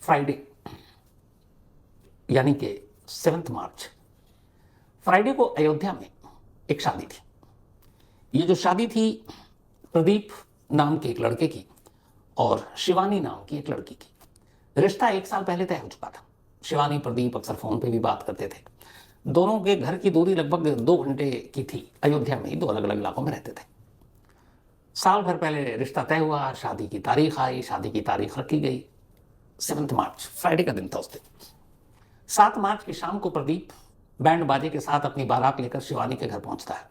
Friday यानी कि 7 मार्च, Friday को अयोध्या में एक शादी थी। ये जो शादी थी प्रदीप नाम के एक लड़के की और शिवानी नाम की एक लड़की की। रिश्ता 1 साल पहले तय हो चुका था। शिवानी प्रदीप अक्सर फोन पे भी बात करते थे। दोनों के घर की दूरी लगभग 2 घंटे की थी। अयोध्या में ही 2 अलग अलग इलाकों में रहते थे। साल भर पहले रिश्ता तय हुआ, शादी की तारीख आई, शादी की तारीख रखी गई। 7 मार्च फ्राइडे का दिन था उस दिन। 7 मार्च की शाम को प्रदीप बैंड बाजे के साथ अपनी बारात लेकर शिवानी के घर पहुंचता है।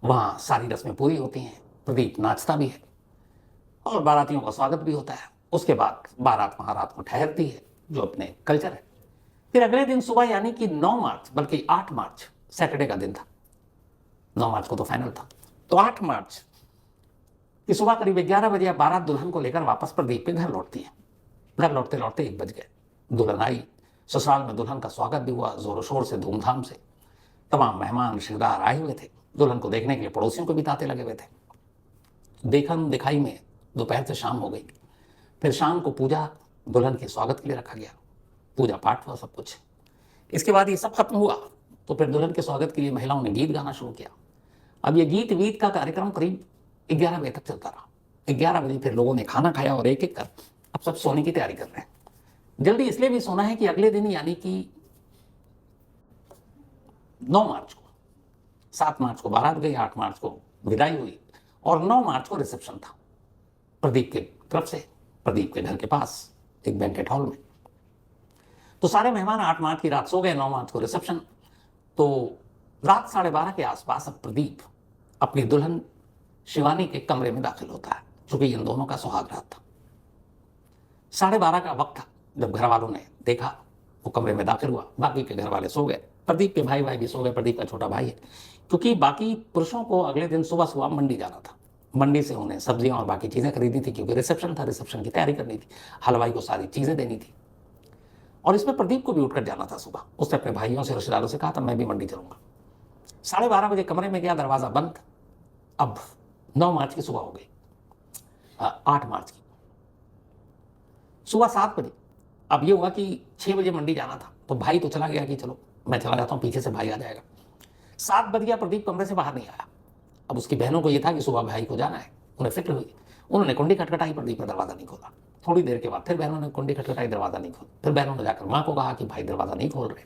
वहां सारी रस्में पूरी होती हैं, प्रदीप नाचता भी है और बारातियों का स्वागत भी होता है। उसके बाद बारात वहां रात को ठहरती है, जो अपने कल्चर है। फिर अगले दिन सुबह यानी कि 9 मार्च बल्कि 8 मार्च सैटरडे का दिन था। 9 मार्च को तो फाइनल था, तो 8 मार्च की सुबह करीब 11 बजे बारात दुल्हन को लेकर वापस प्रदीप के घर लौटती है। घर लौटते लौटते 1 बज गए। दुल्हन आई, ससुराल में दुल्हन का स्वागत भी हुआ जोरों शोर से, धूमधाम से। तमाम मेहमान रिश्तेदार आए हुए थे। दुल्हन को देखने के लिए पड़ोसियों को भी तांते लगे हुए थे। देखन दिखाई में दोपहर से शाम हो गई। फिर शाम को पूजा दुल्हन के स्वागत के लिए रखा गया। पूजा पाठ हुआ, सब कुछ। इसके बाद ये सब खत्म हुआ तो फिर दुल्हन के स्वागत के लिए महिलाओं ने गीत गाना शुरू किया। अब ये गीत वीत का कार्यक्रम करीब 11 बजे तक चलता रहा। 11 बजे फिर लोगों ने खाना खाया और एक एक कर अब सब सोने की तैयारी कर रहे हैं। जल्दी इसलिए भी सोना है कि अगले दिन यानी कि 9 मार्च को, 7 मार्च को बारात गई, 8 मार्च को विदाई हुई और 9 मार्च को रिसेप्शन था प्रदीप के तरफ से, प्रदीप के घर के पास एक बैंकेट हॉल में। तो सारे मेहमान 8 मार्च की रात सो गए, 9 मार्च को रिसेप्शन। तो रात 12:30 के आसपास अब प्रदीप अपनी दुल्हन शिवानी के कमरे में दाखिल होता है, चूंकि इन दोनों का सुहाग रात था। 12:30 का वक्त था जब घर वालों ने देखा, वो कमरे में दाखिल हुआ। बाकी के घर वाले सो गए, प्रदीप के भाई भी सो गए। प्रदीप का छोटा भाई है, क्योंकि बाकी पुरुषों को अगले दिन सुबह सुबह मंडी जाना था। मंडी से उन्हें सब्जियां और बाकी चीजें खरीदनी थी, क्योंकि रिसेप्शन था, रिसेप्शन की तैयारी करनी थी, हलवाई को सारी चीजें देनी थी। और इसमें प्रदीप को भी उठकर जाना था सुबह। उसने अपने भाइयों से, रिश्तेदारों से कहा था मैं भी मंडी चलूंगा। 12:30 कमरे में गया, दरवाजा बंद। अब 9 मार्च की सुबह हो गई, 8 मार्च की सुबह 7 बजे। अब ये हुआ कि 6 बजे मंडी जाना था, तो भाई तो चला गया कि चलो मैं चला जाता हूँ, पीछे से भाई आ जाएगा। 7 बज गया, प्रदीप कमरे से बाहर नहीं आया। अब उसकी बहनों को ये था कि सुबह भाई को जाना है, उन्हें फिक्र हुई। उन्होंने कुंडी खटखटाई, प्रदीप ने दरवाजा नहीं खोला। थोड़ी देर के बाद फिर बहनों ने कुंडी खटखटाई, दरवाजा नहीं खोला। फिर बहनों ने जाकर माँ को कहा कि भाई दरवाजा नहीं खोल रहे।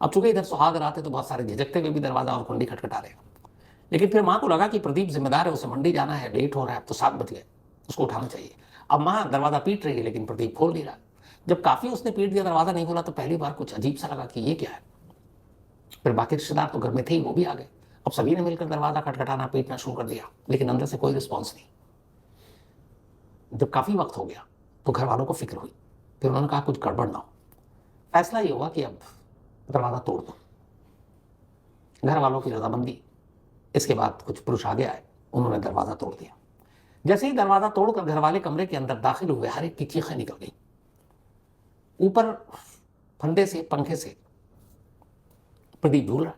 अब चूंकि इधर सुहाग रात है तो बहुत सारे झिझकते हुए भी दरवाजा और कुंडी खटखटा रहे। लेकिन फिर माँ को लगा कि प्रदीप जिम्मेदार है, उसे मंडी जाना है, लेट हो रहा है, अब तो 7 बज गए, उसको उठाना चाहिए। अब माँ दरवाजा पीट रही है, लेकिन प्रदीप खोल नहीं रहा। जब काफी उसने पीट दिया, दरवाजा नहीं खोला, तो पहली बार कुछ अजीब सा लगा कि ये क्या है। फिर बाकी रिश्तेदार तो घर में थे ही, वो भी आ गए। अब सभी ने मिलकर दरवाजा खटखटाना, पीटना शुरू कर दिया, लेकिन अंदर से कोई रिस्पॉन्स नहीं। जब काफी वक्त हो गया तो घर वालों को फिक्र हुई। फिर उन्होंने कहा कुछ गड़बड़ ना हो। फैसला ये हुआ कि अब दरवाजा तोड़ दो। घर वालों की रजामंदी। इसके बाद कुछ पुरुष आगे आए, उन्होंने दरवाजा तोड़ दिया। जैसे ही दरवाजा तोड़कर घर वाले कमरे के अंदर दाखिल हुए, हर एक की चीखें निकल गई। ऊपर फंदे से, पंखे से प्रदीप झूल रहा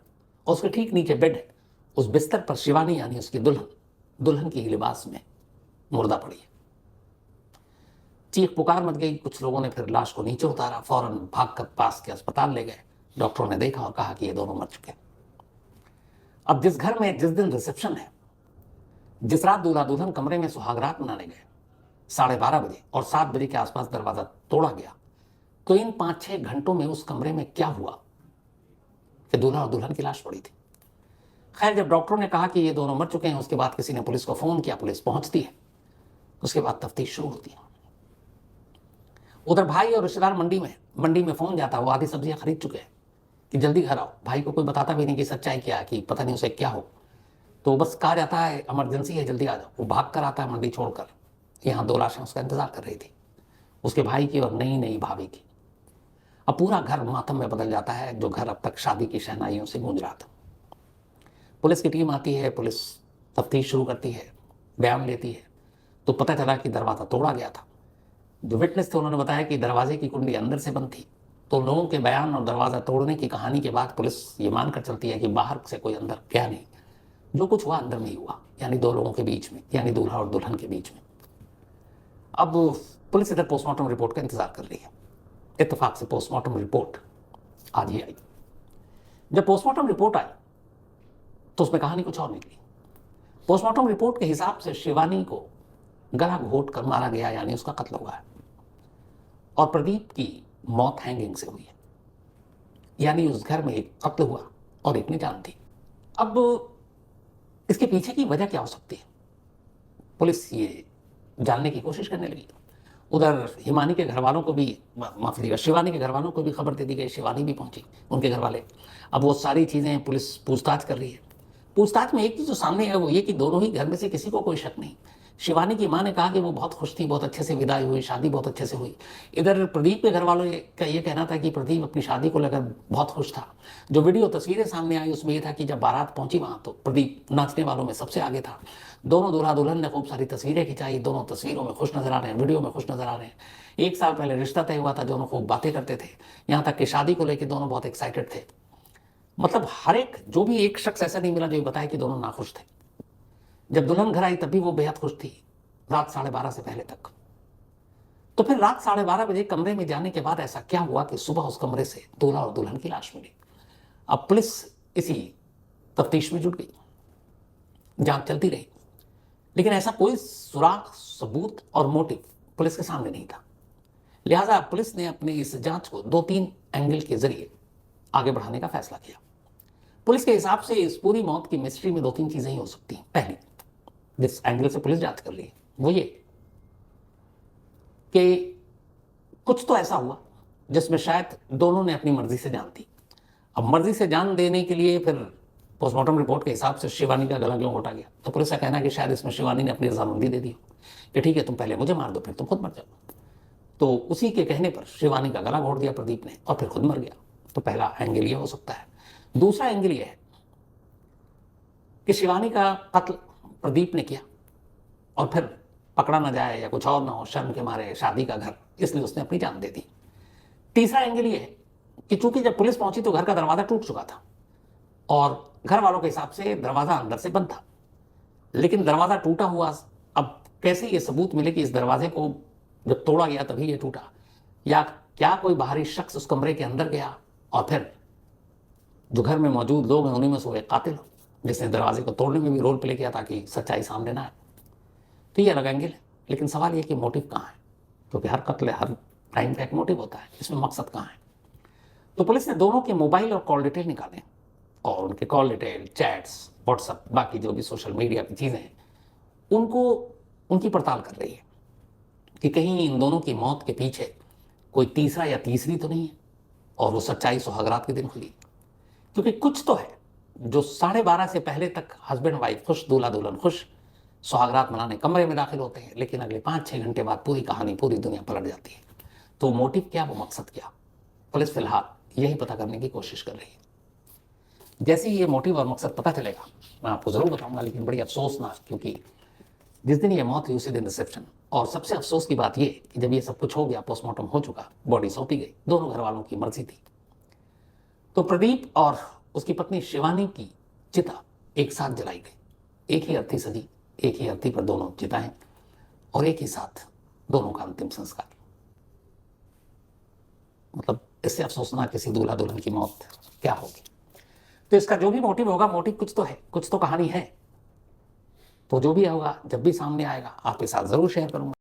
और उसके ठीक नीचे बेड है। उस बिस्तर पर शिवानी यानी उसकी दुल्हन की लिबास में मुर्दा पड़ी है। चीख पुकार मच गई। कुछ लोगों ने फिर लाश को नीचे उतारा, फौरन भागकर पास के अस्पताल ले गए। डॉक्टरों ने देखा और कहा कि ये दोनों मर चुके हैं। अब जिस घर में जिस दिन रिसेप्शन है, जिस रात दूल्हा दुल्हन कमरे में सुहागरात मनाने गए 12:30 बजे और 7 बजे के आसपास दरवाजा तोड़ा गया, तो इन 5-6 घंटों में उस कमरे में क्या हुआ कि दूल्हा और दुल्हन की लाश पड़ी थी। खैर, जब डॉक्टरों ने कहा कि ये दोनों मर चुके हैं, उसके बाद किसी ने पुलिस को फोन किया, पुलिस पहुंचती है, उसके बाद तफ्तीश शुरू होती है। उधर भाई और रिश्तेदार मंडी में फोन जाता, वो आधी सब्जियां खरीद चुके हैं कि जल्दी घर आओ। भाई को कोई बताता भी नहीं कि सच्चाई क्या है, कि पता नहीं उसे क्या हो। तो बस कहा जाता है इमरजेंसी है, जल्दी आ जाओ। वो भाग कर आता है मंडी छोड़कर। यहाँ 2 लाशें उसका इंतजार कर रही थी, उसके भाई की और नई भाभी की। अब पूरा घर मातम में बदल जाता है, जो घर अब तक शादी की शहनाइयों से गूंज रहा था। पुलिस की टीम आती है, पुलिस तफ्तीश शुरू करती है, बयान लेती है, तो पता चला कि दरवाजा तोड़ा गया था। जो विटनेस थे उन्होंने बताया कि दरवाजे की कुंडी अंदर से बंद थी। तो लोगों के बयान और दरवाजा तोड़ने की कहानी के बाद पुलिस ये मानकर चलती है कि बाहर से कोई अंदर गया नहीं, जो कुछ हुआ अंदर में ही हुआ, यानी 2 लोगों के बीच में, यानी दूल्हा और दुल्हन के बीच में। अब पुलिस इधर पोस्टमार्टम रिपोर्ट का इंतजार कर रही है। इत्तेफाक से पोस्टमार्टम रिपोर्ट आज ही आई। जब पोस्टमार्टम रिपोर्ट आई तो उसमें कहानी कुछ और निकली। पोस्टमार्टम रिपोर्ट के हिसाब से शिवानी को गला घोट कर मारा गया, यानी उसका कत्ल हुआ है। और प्रदीप की मौत हैंगिंग से हुई है, यानी उस घर में एक कत्ल हुआ और एक ने जान दी। अब इसके पीछे की वजह क्या हो सकती है, पुलिस ये जानने की कोशिश करने लगी। उधर हिमानी के घर वालों को भी, माफ कीजिएगा, शिवानी के घर वालों को भी खबर दे दी गई। शिवानी भी पहुंची, उनके घर वाले। अब वो सारी चीज़ें पुलिस पूछताछ कर रही है। पूछताछ में एक चीज़ जो सामने है वो ये कि दोनों ही घर में से किसी को कोई शक नहीं। शिवानी की मां ने कहा कि वो बहुत खुश थी, बहुत अच्छे से विदाई हुई, शादी बहुत अच्छे से हुई। इधर प्रदीप के घर वालों का ये कहना था कि प्रदीप अपनी शादी को लेकर बहुत खुश था। जो वीडियो तस्वीरें सामने आई उसमें ये था कि जब बारात पहुंची वहां तो प्रदीप नाचने वालों में सबसे आगे था। दोनों दूल्हा दुल्हन ने खूब सारी तस्वीरें खिंचाई, दोनों तस्वीरों में खुश नजर आ रहे हैं, वीडियो में खुश नजर आ रहे हैं। 1 साल पहले रिश्ता तय हुआ था, दोनों खूब बातें करते थे, यहाँ तक कि शादी को लेकर दोनों बहुत एक्साइटेड थे। मतलब हर एक, जो भी एक शख्स ऐसा नहीं मिला जो बताया कि दोनों नाखुश थे। जब दुल्हन घर आई तब भी वो बेहद खुश थी, रात 12:30 से पहले तक। तो फिर रात 12:30 बजे कमरे में जाने के बाद ऐसा क्या हुआ कि सुबह उस कमरे से दूल्हा और दुल्हन की लाश मिली। अब पुलिस इसी तफ्तीश में जुट गई, जांच चलती रही, लेकिन ऐसा कोई सुराग, सबूत और मोटिव पुलिस के सामने नहीं था। लिहाजा पुलिस ने अपने इस जांच को 2-3 एंगल के जरिए आगे बढ़ाने का फैसला किया। पुलिस के हिसाब से इस पूरी मौत की मिस्ट्री में 2-3 चीजें ही हो सकती हैं। पहली, जिस एंगल से पुलिस जांच कर रही है वो ये कि कुछ तो ऐसा हुआ जिसमें शायद दोनों ने अपनी मर्जी से जान दी। अब मर्जी से जान देने के लिए फिर पोस्टमार्टम रिपोर्ट के हिसाब से शिवानी का गला क्यों घोटा गया, तो पुलिस का कहना है कि शायद इसमें शिवानी ने अपनी रजामंदी दे दी कि ठीक है तुम पहले मुझे मार दो फिर तुम खुद मर जाओ। तो उसी के कहने पर शिवानी का गला घोट दिया प्रदीप ने और फिर खुद मर गया। तो पहला एंगल ये हो सकता है। दूसरा एंगल ये है कि शिवानी का कत्ल प्रदीप ने किया और फिर पकड़ा ना जाए या कुछ और ना हो, शर्म के मारे शादी का घर, इसलिए उसने अपनी जान दे दी। तीसरा एंगल ये है कि चूंकि जब पुलिस पहुंची तो घर का दरवाजा टूट चुका था और घर वालों के हिसाब से दरवाजा अंदर से बंद था, लेकिन दरवाजा टूटा हुआ, अब कैसे ये सबूत मिले कि इस दरवाजे को जब तोड़ा गया तभी ये टूटा, या क्या कोई बाहरी शख्स उस कमरे के अंदर गया और फिर जो घर में मौजूद लोग हैं उन्हीं में से वो एक कातिल हो जिसने दरवाजे को तोड़ने में भी रोल प्ले किया ताकि सच्चाई सामने ना आए। तो ये अलग एंगल है, लेकिन सवाल ये कि मोटिव कहाँ है, क्योंकि हर कत्ल, हर क्राइम का एक मोटिव होता है, इसमें मकसद कहाँ है। तो पुलिस ने दोनों के मोबाइल और कॉल डिटेल निकाले और उनके कॉल डिटेल, चैट्स, व्हाट्सएप, बाकी जो भी सोशल मीडिया की चीज़ें हैं उनको, उनकी पड़ताल कर रही है कि कहीं इन दोनों की मौत के पीछे कोई तीसरा या तीसरी तो नहीं है और वो सच्चाई सुहागरात के दिन खुली। क्योंकि कुछ तो है जो 12:30 से पहले तक हस्बैंड वाइफ खुश, दूल्हा दुल्हन खुश, सुहागरात मनाने कमरे में दाखिल होते हैं, लेकिन अगले 5-6 घंटे बाद पूरी कहानी, पूरी दुनिया पलट जाती है। तो मोटिव क्या, वो मकसद क्या, पुलिस फिलहाल यही पता करने की कोशिश कर रही है। जैसे ही ये मोटिव और मकसद पता चलेगा मैं आपको जरूर बताऊंगा, लेकिन बड़ी अफसोसनाक, क्योंकि जिस दिन ये मौत हुई उसी दिन रिसेप्शन। और सबसे अफसोस की बात ये कि जब ये सब कुछ हो गया, पोस्टमार्टम हो चुका, बॉडी सौंपी गई, दोनों घर वालों की मर्जी थी, तो प्रदीप और उसकी पत्नी शिवानी की चिता एक साथ जलाई गई। एक ही अर्थी सजी, एक ही अर्थी पर दोनों चिताएं और एक ही साथ दोनों का अंतिम संस्कार। मतलब इससे अफसोसनाक किसी दूल्हा दुल्हन की मौत क्या होगी। तो इसका जो भी मोटिव होगा, मोटिव कुछ तो है, कुछ तो कहानी है। तो जो भी होगा, जब भी सामने आएगा आपके साथ जरूर शेयर करूंगा।